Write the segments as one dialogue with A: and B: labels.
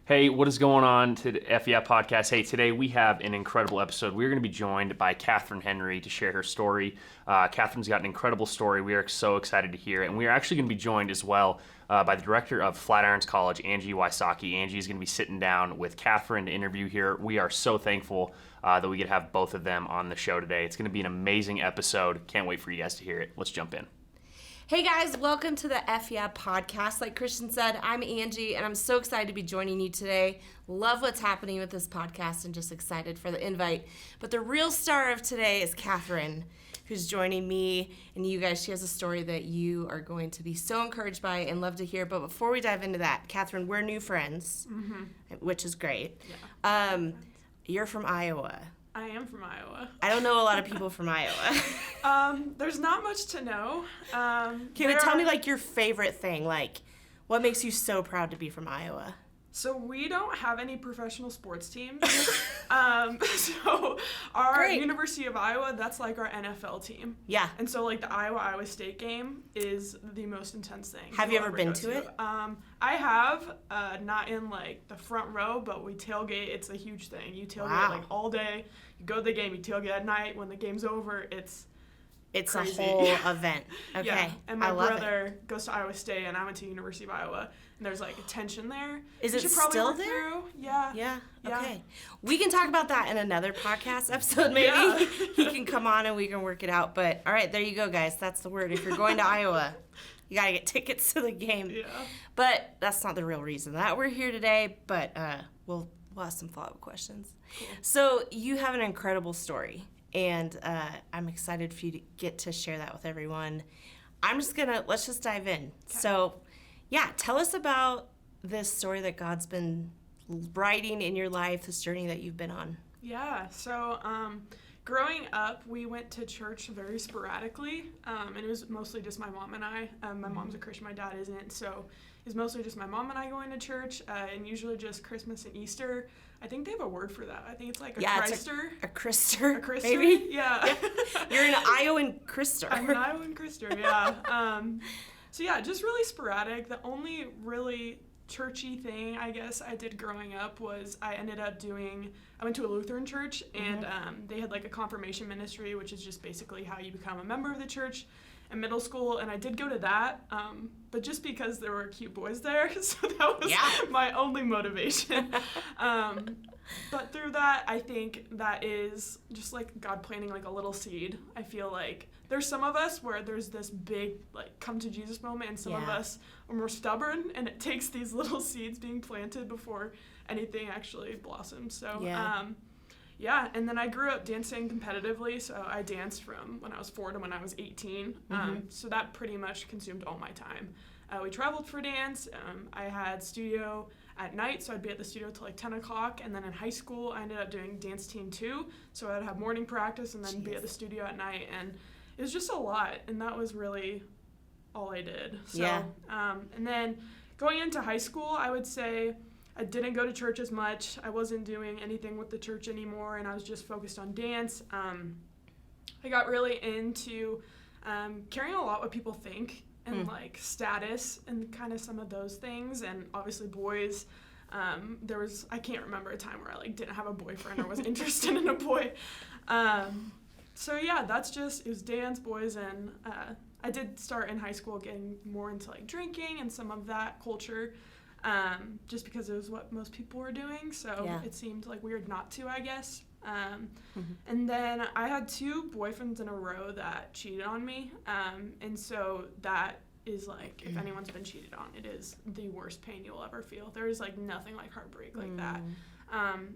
A: Hey, what is going on to the FEI podcast? Hey, today we have an incredible episode. We're going to be joined by Katherine Henry to share her story. Katherine's got an incredible story. We are so excited to hear it. And we are actually going to be joined as well by the director of Flatirons College, Angie Wysocki. Angie is going to be sitting down with Katherine to interview here. We are so thankful that we get to have both of them on the show today. It's going to be an amazing episode. Can't wait for you guys to hear it. Let's jump in.
B: Hey guys, welcome to the FEI podcast. Like Christian said, I'm Angie, and I'm so excited to be joining you today. Love what's happening with this podcast and just excited for the invite. But the real star of today is Katherine, who's joining me and you guys. She has a story that you are going to be so encouraged by and love to hear. But before we dive into that, Katherine, we're new friends, which is great.
C: Yeah.
B: You're from Iowa.
C: I am from Iowa.
B: I don't know a lot of people from Iowa.
C: There's not much to know.
B: Can you tell me, like, your favorite thing? Like, what makes you so proud to be from Iowa?
C: So we don't have any professional sports teams. So our University of Iowa, that's like our NFL team.
B: Yeah.
C: And so, like, the Iowa State game is the most intense thing.
B: Have you ever been to it?
C: I have, not in, like, the front row, but we tailgate. It's a huge thing. You tailgate, like, all day. You go to the game, you tailgate at night. When the game's over, it's crazy.
B: A whole event. Okay.
C: Yeah. And my brother goes to Iowa State, and I went to University of Iowa. And there's, like, a tension there.
B: Is it still there?
C: Yeah.
B: Yeah. Okay. We can talk about that in another podcast episode, maybe. Yeah. He can come on and we can work it out. But, all right, there you go, guys. That's the word. If you're going to Iowa, you got to get tickets to the game.
C: Yeah.
B: But that's not the real reason that we're here today. But we'll ask some follow-up questions.
C: Cool.
B: So you have an incredible story. And I'm excited for you to get to share that with everyone. Let's just dive in. Okay. So, yeah, tell us about this story that God's been writing in your life, this journey that you've been on.
C: Yeah, so growing up, we went to church very sporadically, and it was mostly just my mom and I. My mom's a Christian, my dad isn't, so it was mostly just my mom and I going to church, and usually just Christmas and Easter. I think they have a word for that. I think it's like a Christer.
B: A Christer.
C: A Christer,
B: maybe?
C: Yeah.
B: You're an Iowan Christer.
C: I'm an Iowan Christer, yeah. So yeah, just really sporadic. The only really churchy thing, I guess, I did growing up was I went to a Lutheran church, and they had like a confirmation ministry, which is just basically how you become a member of the church in middle school, and I did go to that, but just because there were cute boys there, so that was my only motivation. But through that, I think that is just like God planting like a little seed. I feel like there's some of us where there's this big like come to Jesus moment, and some of us are more stubborn, and it takes these little seeds being planted before anything actually blossoms. So and then I grew up dancing competitively, so I danced from when I was 4 to when I was 18, so that pretty much consumed all my time. We traveled for dance. I had studio at night, so I'd be at the studio till like 10 o'clock, and then in high school I ended up doing dance team 2, so I'd have morning practice and then be at the studio at night, and it was just a lot, and that was really all I did. So, and then going into high school, I would say I didn't go to church as much. I wasn't doing anything with the church anymore, and I was just focused on dance. I got really into caring a lot what people think and like status and kind of some of those things, and obviously boys. I can't remember a time where I like didn't have a boyfriend or was interested in a boy. So yeah, it was dance, boys, and I did start in high school getting more into like drinking and some of that culture. Just because it was what most people were doing, so it seemed like weird not to, I guess. And then I had 2 boyfriends in a row that cheated on me, and so that is like, if anyone's been cheated on, it is the worst pain you'll ever feel. There is like nothing like heartbreak like that.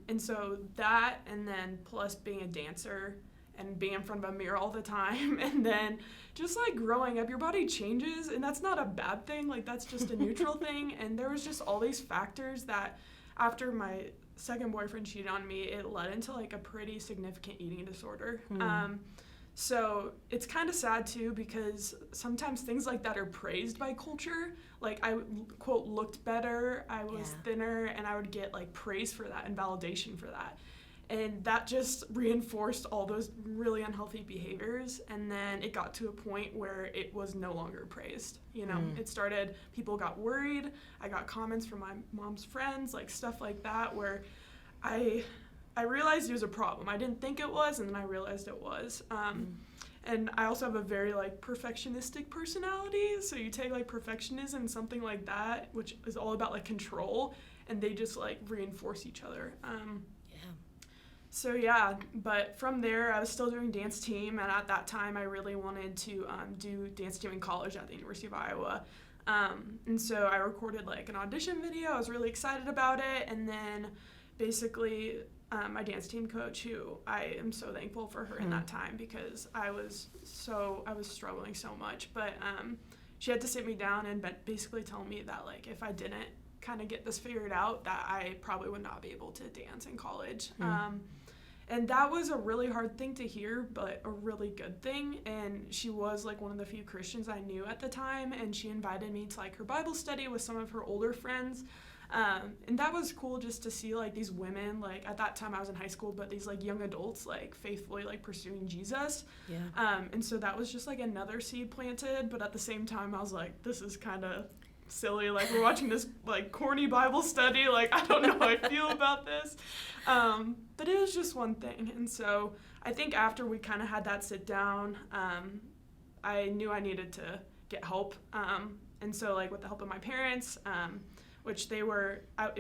C: And so that, and then plus being a dancer and being in front of a mirror all the time, and then just like growing up, your body changes, and that's not a bad thing, like that's just a neutral thing, and there was just all these factors that after my second boyfriend cheated on me, it led into like a pretty significant eating disorder. So it's kind of sad too, because sometimes things like that are praised by culture. Like I, quote, looked better, I was thinner, and I would get like praise for that and validation for that. And that just reinforced all those really unhealthy behaviors. And then it got to a point where it was no longer praised. You know, it started, people got worried. I got comments from my mom's friends, like stuff like that, where I realized it was a problem. I didn't think it was, and then I realized it was. And I also have a very, like, perfectionistic personality. So you take, like, perfectionism and something like that, which is all about, like, control, and they just, like, reinforce each other. So, yeah, but from there, I was still doing dance team, and at that time, I really wanted to do dance team in college at the University of Iowa. And so I recorded, like, an audition video. I was really excited about it, and then basically my dance team coach, who I am so thankful for her in that time, because I was struggling so much, but she had to sit me down and basically tell me that, like, if I didn't kind of get this figured out, that I probably would not be able to dance in college. And that was a really hard thing to hear, but a really good thing. And she was, like, one of the few Christians I knew at the time, and she invited me to, like, her Bible study with some of her older friends. And that was cool just to see, like, these women, like, at that time I was in high school, but these, like, young adults, like, faithfully, like, pursuing Jesus. And so that was just, like, another seed planted, but at the same time I was like, this is kind of silly, like, we're watching this, like, corny Bible study, like, I don't know how I feel about this. But it was just one thing. And so I think after we kind of had that sit down, I knew I needed to get help. And so, like, with the help of my parents, which it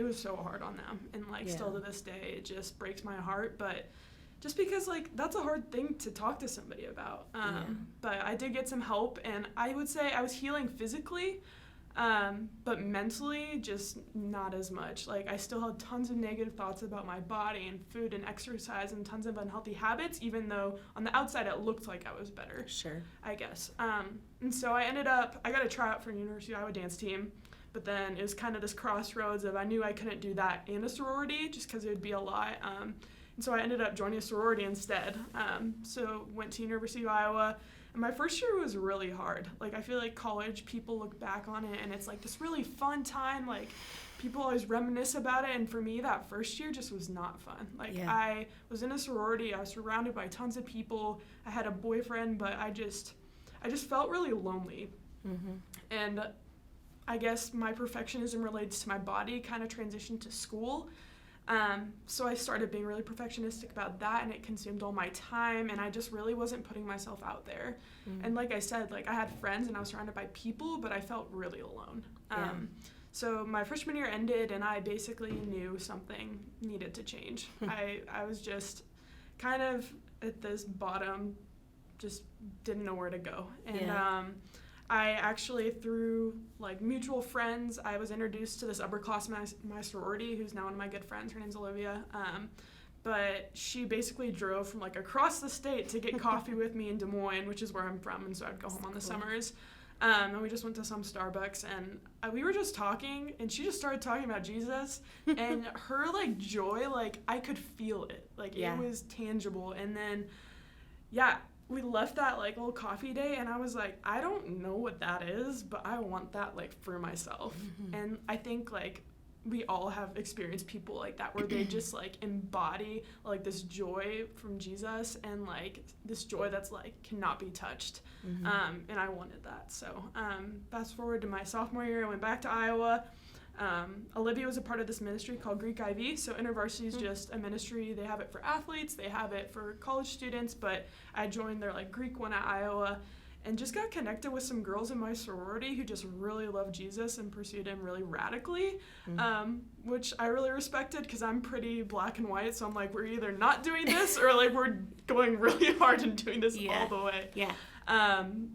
C: was so hard on them. And, like, still to this day, it just breaks my heart. But just because, like, that's a hard thing to talk to somebody about. But I did get some help, and I would say I was healing physically, but mentally, just not as much. Like, I still had tons of negative thoughts about my body and food and exercise and tons of unhealthy habits, even though on the outside it looked like I was better.
B: Sure.
C: I guess. And so I got a tryout for University of Iowa dance team, but then it was kind of this crossroads of I knew I couldn't do that and a sorority just because it would be a lot. And so I ended up joining a sorority instead. So went to University of Iowa. And my first year was really hard. Like, I feel like college, people look back on it, and it's, like, this really fun time. Like, people always reminisce about it, and for me, that first year just was not fun. Like, I was in a sorority. I was surrounded by tons of people. I had a boyfriend, but I just felt really lonely. And I guess my perfectionism relates to my body kind of transitioned to school. So I started being really perfectionistic about that, and it consumed all my time, and I just really wasn't putting myself out there. And like I said, like, I had friends and I was surrounded by people, but I felt really alone. So my freshman year ended, and I basically knew something needed to change. I was just kind of at this bottom, just didn't know where to go. And I actually, through, like, mutual friends, I was introduced to this upperclassman in my sorority, who's now one of my good friends. Her name's Olivia. But she basically drove from, like, across the state to get coffee with me in Des Moines, which is where I'm from, and so I'd go home on the summers. And we just went to some Starbucks, and we were just talking, and she just started talking about Jesus, and her, like, joy, like, I could feel it. Like, it was tangible. And then, we left that, like, little coffee day, and I was like, I don't know what that is, but I want that, like, for myself. And I think, like, we all have experienced people like that, where they just, like, embody, like, this joy from Jesus, and, like, this joy that's, like, cannot be touched. And I wanted that. So fast forward to my sophomore year, I went back to Iowa. Olivia was a part of this ministry called Greek IV. So InterVarsity is just a ministry. They have it for athletes. They have it for college students. But I joined their, like, Greek one at Iowa, and just got connected with some girls in my sorority who just really loved Jesus and pursued him really radically, which I really respected, because I'm pretty black and white. So I'm like, we're either not doing this or, like, we're going really hard and doing this all the way.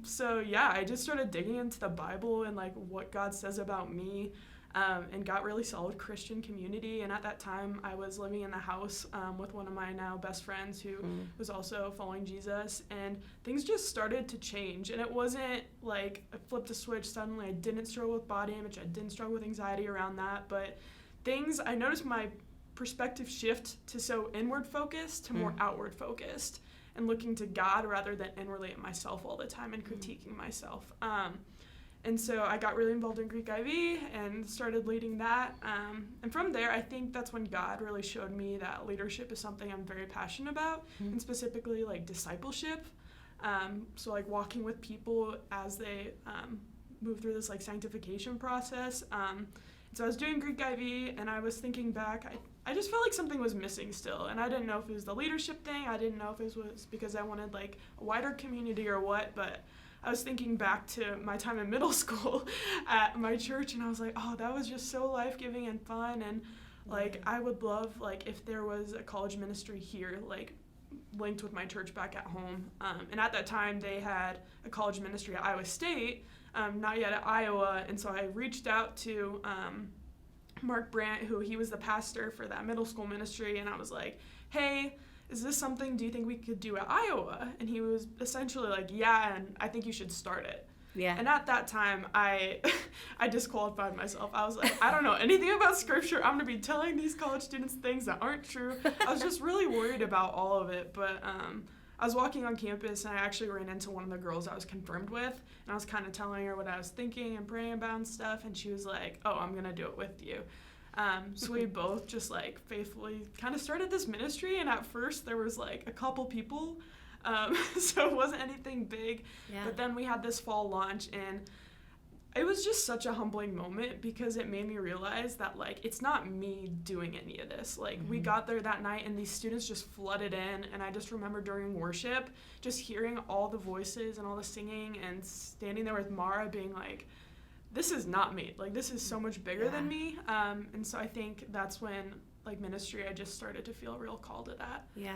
C: So I just started digging into the Bible and, like, what God says about me. And got really solid Christian community. And at that time, I was living in the house with one of my now best friends who was also following Jesus. And things just started to change. And it wasn't like I flipped a switch suddenly. I didn't struggle with body image. I didn't struggle with anxiety around that. But I noticed my perspective shift to so inward focused to more outward focused, and looking to God rather than inwardly at myself all the time and critiquing myself. And so I got really involved in Greek IV and started leading that. And from there, I think that's when God really showed me that leadership is something I'm very passionate about, and specifically like discipleship. So like walking with people as they move through this like sanctification process. So I was doing Greek IV, and I was thinking back, I just felt like something was missing still, and I didn't know if it was the leadership thing. I didn't know if it was because I wanted like a wider community or what, but I was thinking back to my time in middle school at my church, and I was like, oh, that was just so life-giving and fun, and like I would love like if there was a college ministry here like linked with my church back at home. And at that time they had a college ministry at Iowa State, not yet at Iowa, and so I reached out to Mark Brandt, who he was the pastor for that middle school ministry, and I was like, hey, is this something do you think we could do at Iowa? And he was essentially like, yeah, and I think you should start it.
B: Yeah.
C: And at that time, I disqualified myself. I was like, I don't know anything about scripture. I'm going to be telling these college students things that aren't true. I was just really worried about all of it. But I was walking on campus, and I actually ran into one of the girls I was confirmed with. And I was kind of telling her what I was thinking and praying about and stuff. And she was like, oh, I'm going to do it with you. So we both just like faithfully kind of started this ministry, and at first there was like a couple people, so it wasn't anything big, but then we had this fall launch, and it was just such a humbling moment because it made me realize that like it's not me doing any of this. Like we got there that night, and these students just flooded in, and I just remember during worship just hearing all the voices and all the singing and standing there with Mara being like, this is not me. Like, this is so much bigger than me. And so I think that's when, like, ministry, I just started to feel a real call to that.
B: Yeah.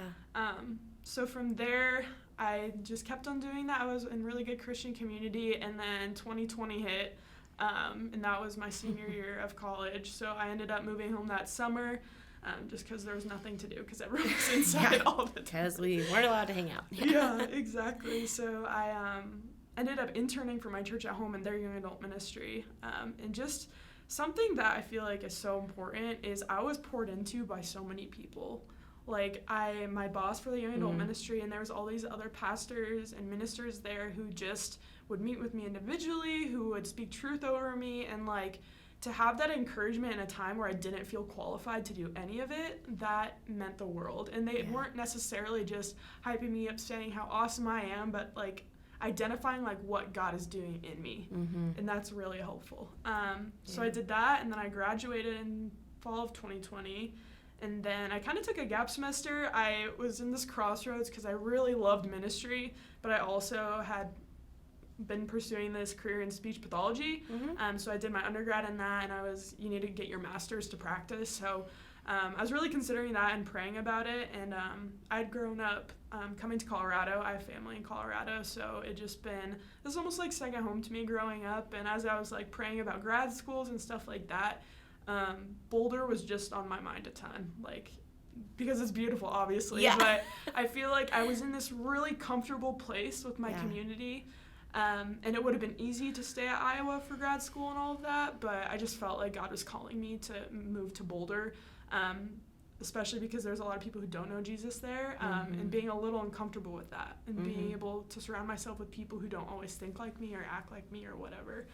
C: So from there, I just kept on doing that. I was in really good Christian community, and then 2020 hit, and that was my senior year of college. So I ended up moving home that summer, just because there was nothing to do, because everyone was inside all the time.
B: Because we weren't allowed to hang out.
C: Yeah, exactly. So I ended up interning for my church at home in their young adult ministry. And just something that I feel like is so important is I was poured into by so many people. Like my boss for the young adult ministry, and there was all these other pastors and ministers there who just would meet with me individually, who would speak truth over me, and like to have that encouragement in a time where I didn't feel qualified to do any of it, that meant the world. And they weren't necessarily just hyping me up saying how awesome I am, but like identifying like what God is doing in me, and that's really helpful. So I did that, and then I graduated in fall of 2020, and then I kind of took a gap semester. I was in this crossroads because I really loved ministry, but I also had been pursuing this career in speech pathology. So I did my undergrad in that, and you need to get your master's to practice. So I was really considering that and praying about it, and I'd grown up coming to Colorado. I have family in Colorado, so it just been, it was almost like second home to me growing up. And as I was like praying about grad schools and stuff like that, Boulder was just on my mind a ton, like because it's beautiful, obviously, but I feel like I was in this really comfortable place with my community. And it would have been easy to stay at Iowa for grad school and all of that, but I just felt like God was calling me to move to Boulder, especially because there's a lot of people who don't know Jesus there, and being a little uncomfortable with that, and being able to surround myself with people who don't always think like me or act like me or whatever.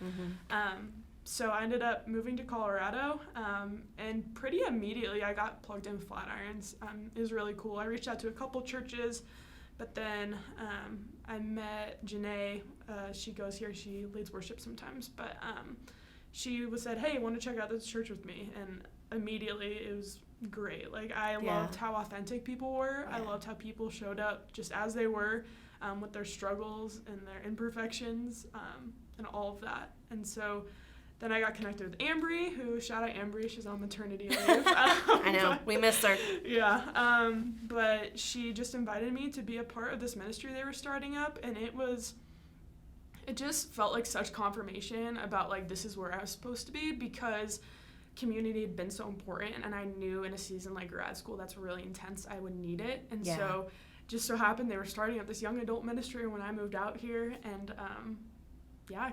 C: So I ended up moving to Colorado, and pretty immediately I got plugged in Flatirons. It was really cool. I reached out to a couple churches, but then I met Janae. She goes here. She leads worship sometimes. But she said, hey, want to check out this church with me? And immediately it was great. Like, I loved how authentic people were. I loved how people showed up just as they were, with their struggles and their imperfections, and all of that. And so then I got connected with Ambry, who, shout out Ambry, she's on maternity leave.
B: I know, we missed her.
C: Yeah, but she just invited me to be a part of this ministry they were starting up, and it just felt like such confirmation about, like, this is where I was supposed to be, because community had been so important, and I knew in a season like grad school that's really intense, I would need it. And so just so happened they were starting up this young adult ministry when I moved out here, and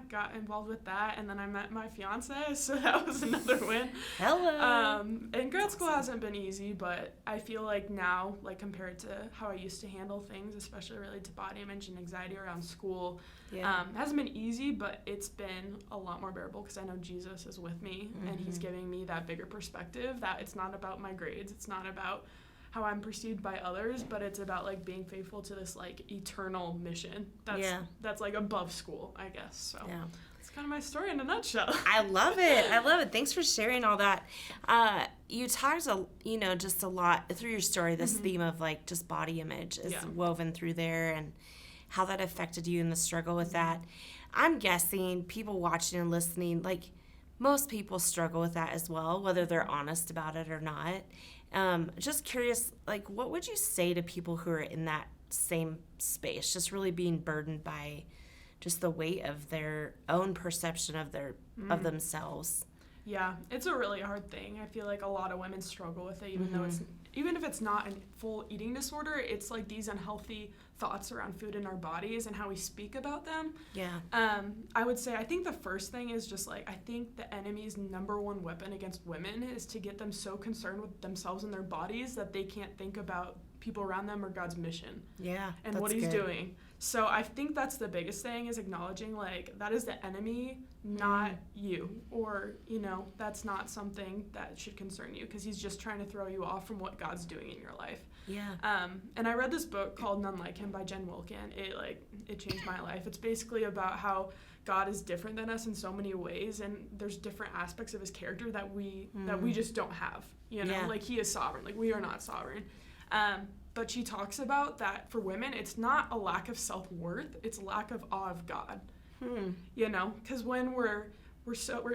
C: got involved with that, and then I met my fiance, so that was another win.
B: Hello.
C: And grad grad school hasn't been easy, but I feel like now, like compared to how I used to handle things, especially related to body image and anxiety around school, it hasn't been easy, but it's been a lot more bearable because I know Jesus is with me and he's giving me that bigger perspective that it's not about my grades, it's not about how I'm perceived by others, but it's about like being faithful to this like eternal mission that's like above school, I guess. So it's kind of my story in a nutshell.
B: I love it. Thanks for sharing all that. You talked just a lot through your story, this theme of like just body image is woven through there and how that affected you and the struggle with that. I'm guessing people watching and listening, like most people struggle with that as well, whether they're honest about it or not. Just curious, like, what would you say to people who are in that same space, just really being burdened by just the weight of their own perception of of themselves?
C: Yeah, it's a really hard thing. I feel like a lot of women struggle with it, even if it's not a full eating disorder, it's like these unhealthy thoughts around food in our bodies and how we speak about them.
B: Yeah.
C: I would say, I think the first thing is just like, I think the enemy's number one weapon against women is to get them so concerned with themselves and their bodies that they can't think about people around them or God's mission.
B: Yeah.
C: And what he's doing. So I think that's the biggest thing, is acknowledging like that is the enemy, not you, or that's not something that should concern you, because he's just trying to throw you off from what God's doing in your life.
B: Yeah.
C: And I read this book called None Like Him by Jen Wilkin. It changed my life. It's basically about how God is different than us in so many ways, and there's different aspects of his character that we just don't have. Like he is sovereign, like we are not sovereign. But she talks about that for women, it's not a lack of self-worth, it's a lack of awe of God. Because when we're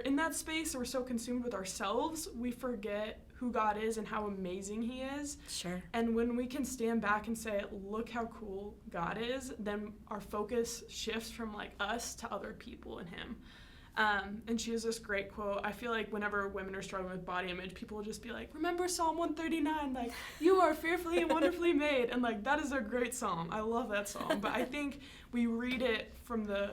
C: in that space, we're so consumed with ourselves, we forget who God is and how amazing he is.
B: Sure.
C: And when we can stand back and say, look how cool God is, then our focus shifts from like us to other people and him. And she has this great quote. I feel like whenever women are struggling with body image, people will just be like, remember Psalm 139, like, you are fearfully and wonderfully made. And like, that is a great psalm. I love that psalm. But I think we read it from the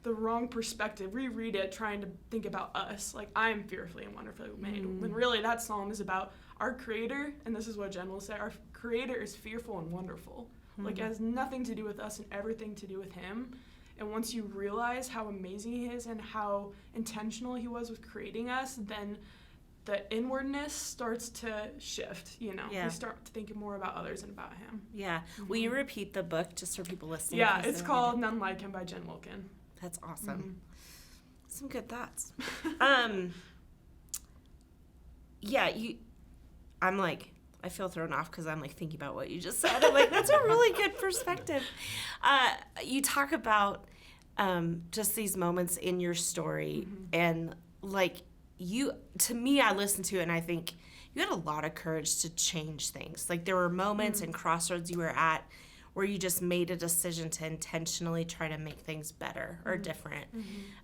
C: wrong perspective. We read it trying to think about us. Like, I am fearfully and wonderfully made. When really that psalm is about our creator. And this is what Jen will say, our creator is fearful and wonderful. Like, it has nothing to do with us and everything to do with him. And once you realize how amazing he is and how intentional he was with creating us, then the inwardness starts to shift, We start thinking more about others and about him.
B: Yeah. Will you repeat the book just for people listening?
C: Yeah, it's called None Like Him by Jen Wilkin.
B: That's awesome. Some good thoughts. I'm like, I feel thrown off because I'm like thinking about what you just said. I'm like, that's a really good perspective. You talk about just these moments in your story, and like to me, I listen to it and I think you had a lot of courage to change things. Like there were moments and crossroads you were at where you just made a decision to intentionally try to make things better or different.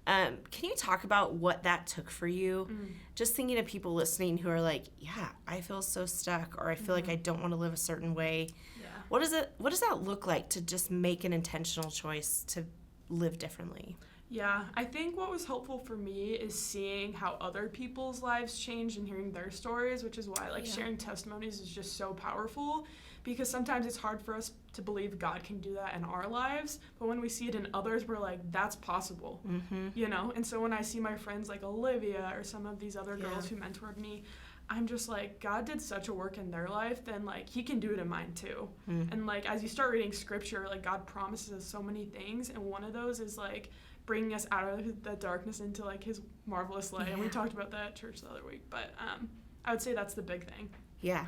B: Can you talk about what that took for you? Just thinking of people listening who are like, yeah, I feel so stuck, or I feel like I don't want to live a certain way.
C: Yeah.
B: What does that look like to just make an intentional choice to live differently?
C: Yeah, I think what was helpful for me is seeing how other people's lives changed and hearing their stories, which is why sharing testimonies is just so powerful. Because sometimes it's hard for us to believe God can do that in our lives, but when we see it in others, we're like, that's possible, And so when I see my friends like Olivia or some of these other girls who mentored me, I'm just like, God did such a work in their life, then like he can do it in mine too. And like as you start reading scripture, like God promises us so many things, and one of those is like bringing us out of the darkness into like his marvelous light. And we talked about that at church the other week, but I would say that's the big thing.
B: Yeah.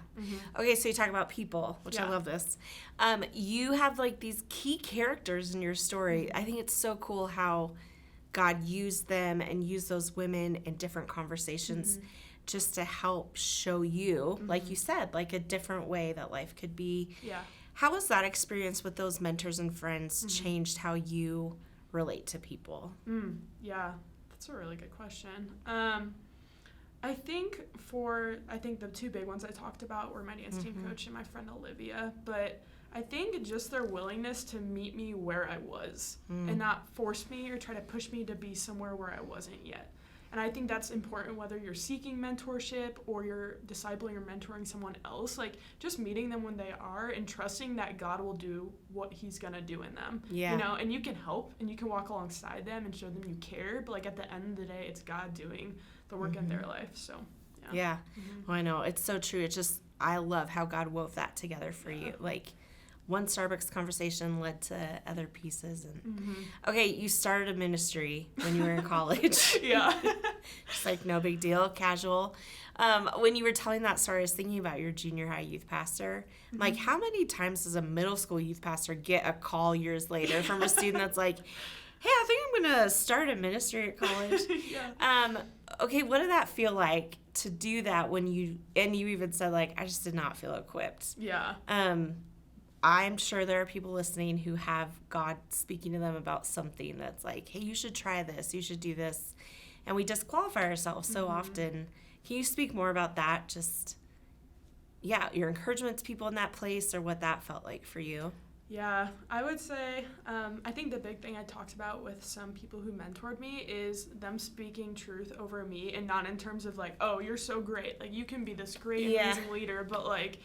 B: Okay, so you talk about people, which I love this. You have like these key characters in your story. I think it's so cool how God used them and used those women in different conversations just to help show you, like you said, like a different way that life could be.
C: Yeah.
B: How has that experience with those mentors and friends changed how you relate to people?
C: Yeah, that's a really good question. I think the two big ones I talked about were my dance team coach and my friend Olivia, but I think just their willingness to meet me where I was and not force me or try to push me to be somewhere where I wasn't yet. And I think that's important whether you're seeking mentorship or you're discipling or mentoring someone else. Like, just meeting them when they are and trusting that God will do what he's going to do in them.
B: Yeah.
C: You know, and you can help and you can walk alongside them and show them you care. But, like, at the end of the day, it's God doing the work in their life. So,
B: yeah. Well, I know. It's so true. It's just, I love how God wove that together for you. Like, one Starbucks conversation led to other pieces. And okay, you started a ministry when you were in college.
C: Yeah.
B: Just like no big deal, casual. When you were telling that story, I was thinking about your junior high youth pastor. Like, how many times does a middle school youth pastor get a call years later from a student that's like, hey, I think I'm going to start a ministry at college? Okay, what did that feel like to do that when you even said, like, I just did not feel equipped?
C: Yeah.
B: I'm sure there are people listening who have God speaking to them about something that's like, hey, you should try this, you should do this. And we disqualify ourselves so often. Can you speak more about that? Just, your encouragement to people in that place or what that felt like for you?
C: Yeah, I would say, I think the big thing I talked about with some people who mentored me is them speaking truth over me, and not in terms of like, oh, you're so great, like you can be this great, amazing leader, but like,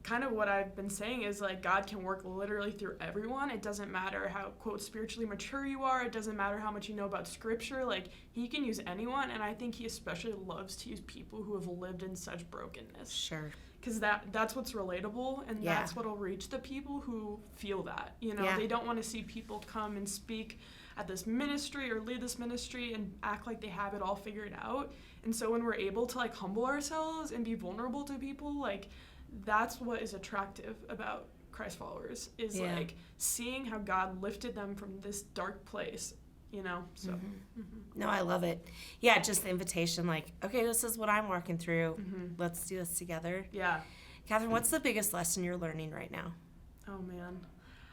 C: kind of what I've been saying is like God can work literally through everyone. It doesn't matter how, quote, spiritually mature you are. It doesn't matter how much you know about scripture. Like, he can use anyone, and I think he especially loves to use people who have lived in such brokenness.
B: Sure.
C: Because that's what's relatable, and that's what'll reach the people who feel that. You know, they don't want to see people come and speak at this ministry or lead this ministry and act like they have it all figured out. And so when we're able to like humble ourselves and be vulnerable to people, like, that's what is attractive about Christ followers, is like seeing how God lifted them from this dark place, you know. So
B: No, I love it. Yeah, just the invitation, like, okay, this is what I'm walking through. Let's do this together.
C: Yeah.
B: Katherine, what's the biggest lesson you're learning right now?
C: Oh man,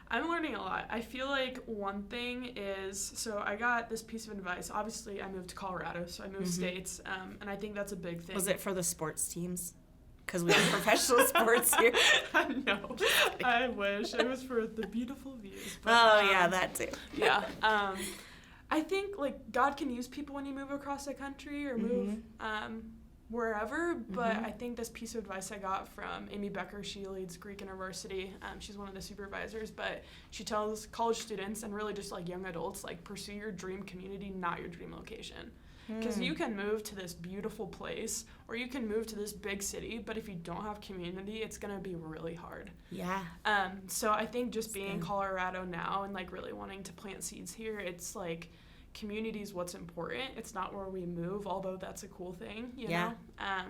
C: I'm learning a lot. I feel like one thing is, so I got this piece of advice. Obviously I moved to Colorado, so I moved states, and I think that's a big thing.
B: Was it for the sports teams? Because we have professional sports here.
C: No, I wish. It was for the beautiful views. But,
B: that too.
C: Yeah. I think, like, God can use people when you move across the country or move wherever, but I think this piece of advice I got from Amy Becker, she leads Greek University. She's one of the supervisors, but she tells college students and really just, like, young adults, like, pursue your dream community, not your dream location. Because you can move to this beautiful place or you can move to this big city, but if you don't have community, it's going to be really hard.
B: Yeah.
C: So I think just being in Colorado now and like really wanting to plant seeds here, it's like community is what's important. It's not where we move, although that's a cool thing, you know?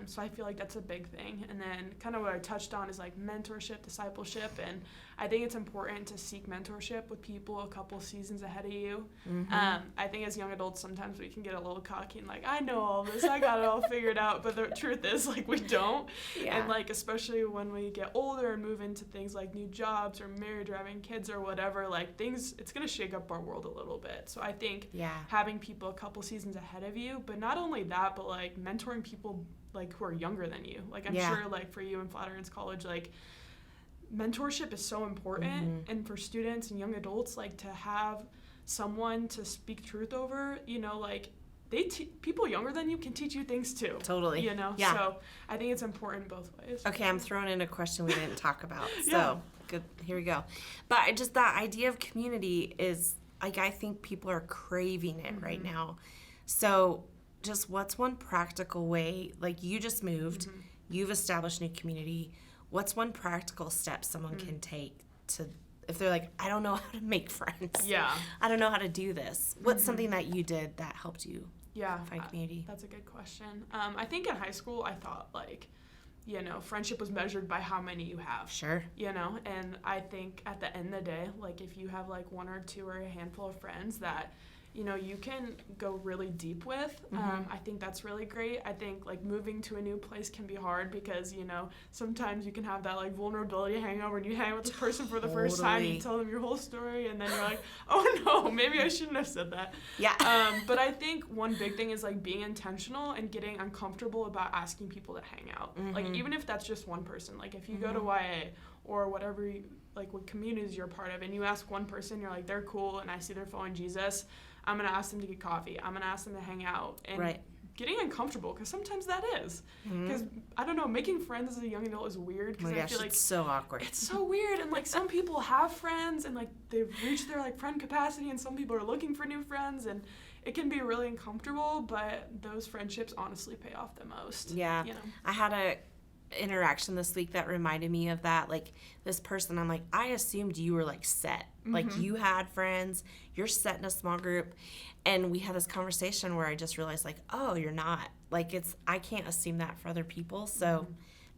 C: So I feel like that's a big thing. And then kind of what I touched on is like mentorship, discipleship, and I think it's important to seek mentorship with people a couple seasons ahead of you. I think as young adults, sometimes we can get a little cocky and like, I know all this, I got it all figured out, but the truth is like we don't. And like especially when we get older and move into things like new jobs or marriage or having kids or whatever, like things, it's going to shake up our world a little bit. So I think having people a couple seasons ahead of you, but not only that, but like mentoring people like who are younger than you. Like I'm sure like for you in Flatirons College, like mentorship is so important, and for students and young adults, like to have someone to speak truth over, you know, like people younger than you can teach you things too.
B: Totally.
C: You know, so I think it's important both ways.
B: Okay, I'm throwing in a question we didn't talk about. So good, here we go. But just that idea of community is like, I think people are craving it right now. So just what's one practical way, like you just moved, you've established new community, what's one practical step someone can take to, if they're like, I don't know how to make friends. I don't know how to do this. What's something that you did that helped you find community?
C: That's a good question. I think in high school I thought like, you know, friendship was measured by how many you have.
B: Sure.
C: You know, and I think at the end of the day, like if you have like one or two or a handful of friends that, you know, you can go really deep with. I think that's really great. I think like moving to a new place can be hard because, you know, sometimes you can have that like vulnerability hangover and you hang out with the person for the first time and you tell them your whole story and then you're like, oh no, maybe I shouldn't have said that. But I think one big thing is like being intentional and getting uncomfortable about asking people to hang out. Like even if that's just one person, like if you go to YA or whatever like what communities you're a part of, and you ask one person, you're like, they're cool, and I see they're following Jesus, I'm going to ask them to get coffee. I'm going to ask them to hang out. And getting uncomfortable, because sometimes that is. Because, I don't know, making friends as a young adult is weird. Because I feel like
B: it's so awkward.
C: It's so weird. And, like, some people have friends, and, like, they've reached their, like, friend capacity, and some people are looking for new friends, and it can be really uncomfortable, but those friendships honestly pay off the most.
B: Yeah.
C: You know?
B: I had a interaction this week that reminded me of that. Like, this person, I'm like, I assumed you were like set, like you had friends, you're set in a small group, and we had this conversation where I just realized, like, oh, you're not, like, I can't assume that for other people, so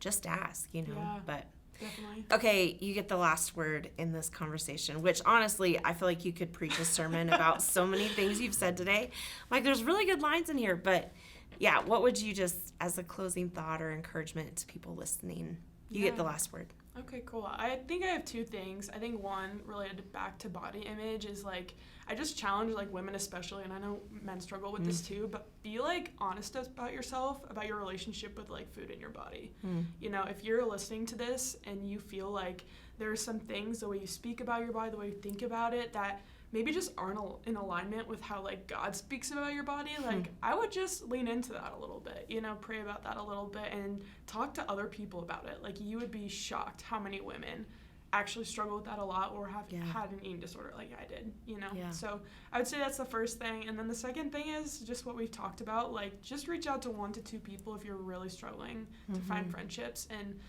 B: just ask, you know.
C: Yeah,
B: but
C: definitely.
B: Okay, you get the last word in this conversation, which honestly I feel like you could preach a sermon about so many things you've said today. Like, there's really good lines in here, but yeah, what would you just, as a closing thought or encouragement to people listening, you get the last word.
C: Okay, cool. I think I have two things. I think one related back to body image is like, I just challenge like women especially, and I know men struggle with this too, but be like honest about yourself, about your relationship with like food in your body. You know, if you're listening to this and you feel like there are some things, the way you speak about your body, the way you think about it, that maybe just aren't in alignment with how like God speaks about your body, like I would just lean into that a little bit, you know, pray about that a little bit and talk to other people about it. Like, you would be shocked how many women actually struggle with that a lot, or have had an eating disorder like I did, you know? So I would say that's the first thing. And then the second thing is just what we've talked about, like, just reach out to 1 to 2 people if you're really struggling to find friendships. And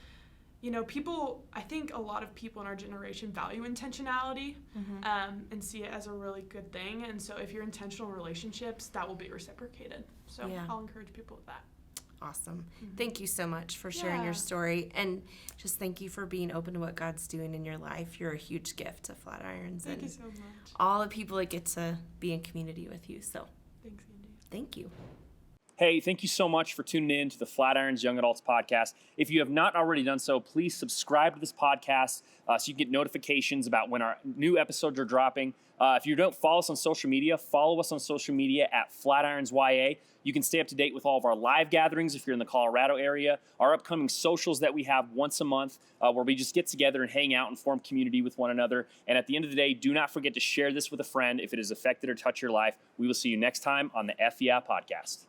C: you know, I think a lot of people in our generation value intentionality and see it as a really good thing. And so if you're intentional in relationships, that will be reciprocated. So I'll encourage people with that.
B: Awesome. Thank you so much for sharing your story. And just thank you for being open to what God's doing in your life. You're a huge gift to Flatirons.
C: Thank you so much.
B: All the people that get to be in community with you. So
C: thanks, Andy.
B: Thank you.
A: Hey, thank you so much for tuning in to the Flatirons Young Adults Podcast. If you have not already done so, please subscribe to this podcast so you can get notifications about when our new episodes are dropping. If you don't follow us on social media, follow us on social media at FlatironsYA. You can stay up to date with all of our live gatherings if you're in the Colorado area, our upcoming socials that we have once a month where we just get together and hang out and form community with one another. And at the end of the day, do not forget to share this with a friend if it has affected or touched your life. We will see you next time on the F Yeah Podcast.